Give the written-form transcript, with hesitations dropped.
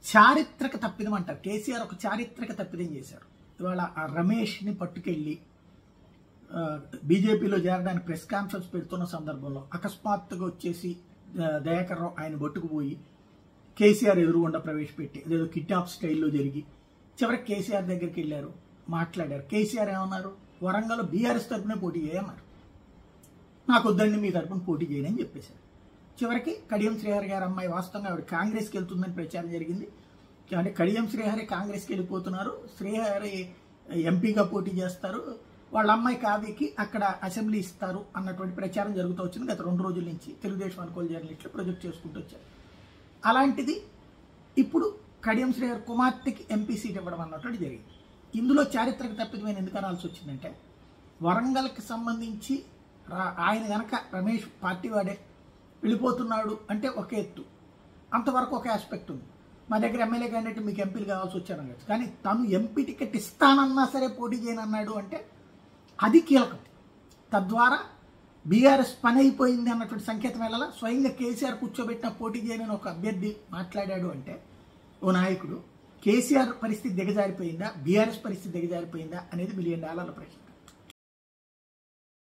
చారిత్రక తప్పిదం అంటారు. కేసీఆర్ ఒక చారిత్రక తప్పిదం చేశారు. ఇవాళ ఆ రమేష్ని పట్టుకెళ్ళి బీజేపీలో చేరడానికి ప్రెస్ కాన్ఫరెన్స్ పెడుతున్న సందర్భంలో అకస్మాత్తుగా వచ్చేసి దయాకర్ రావు ఆయన పట్టుకుపోయి కేసీఆర్ ఎదురుగుండా ప్రవేశపెట్టి అదేదో కిడ్నాప్ స్టైల్లో జరిగి చివరికి కేసీఆర్ దగ్గరికి వెళ్ళారు, మాట్లాడారు. కేసీఆర్ ఏమన్నారు? వరంగల్లో బీఆర్ఎస్ తరఫునే పోటీ చేయమన్నారు. నాకు వద్దండి మీ తరఫున పోటీ చేయని అని చెప్పేశారు. చివరికి కడియం శ్రీహరి గారి అమ్మాయి వాస్తవంగా ఆవిడ కాంగ్రెస్కి వెళ్తుందని ప్రచారం జరిగింది. అంటే కడియం శ్రీహరి కాంగ్రెస్కి వెళ్ళిపోతున్నారు, శ్రీహరి ఎంపీగా పోటీ చేస్తారు, వాళ్ళ అమ్మాయి కావ్యకి అక్కడ అసెంబ్లీ ఇస్తారు అన్నటువంటి ప్రచారం జరుగుతూ వచ్చింది. గత 2 రోజుల నుంచి తెలుగుదేశం అనుకూల జర్నలిస్టులు ప్రొజెక్ట్ చేసుకుంటూ వచ్చారు. అలాంటిది ఇప్పుడు కడియం శ్రీహరి కుమార్తెకి ఎంపీ సీట్ ఇవ్వడం అన్నటువంటి జరిగింది. ఇందులో చారిత్రక తప్పిదమైన ఎందుకు అనాల్సి వచ్చిందంటే, వరంగల్కి సంబంధించి ఆయన కనుక రమేష్ పార్టీ వాడే వెళ్ళిపోతున్నాడు అంటే ఒక ఎత్తు, అంతవరకు ఒక ఆస్పెక్ట్ ఉంది. మా దగ్గర ఎమ్మెల్యే క్యాండిడేట్ మీకు ఎంపీలు కావాల్సి వచ్చారనవచ్చు. కానీ తను ఎంపీ టికెట్ ఇస్తానన్నా సరే పోటీ చేయనన్నాడు అంటే అది కీలకం. తద్వారా బీఆర్ఎస్ పని అయిపోయింది అన్నటువంటి సంకేతం వెళ్ళాల. స్వయంగా కేసీఆర్ కూర్చోబెట్టిన పోటీ చేయని ఒక అభ్యర్థి మాట్లాడాడు అంటే ఓ నాయకుడు, కేసీఆర్ పరిస్థితి దిగజారిపోయిందా, బీఆర్ఎస్ పరిస్థితి దిగజారిపోయిందా అనేది $1 మిలియన్ ప్రశ్న.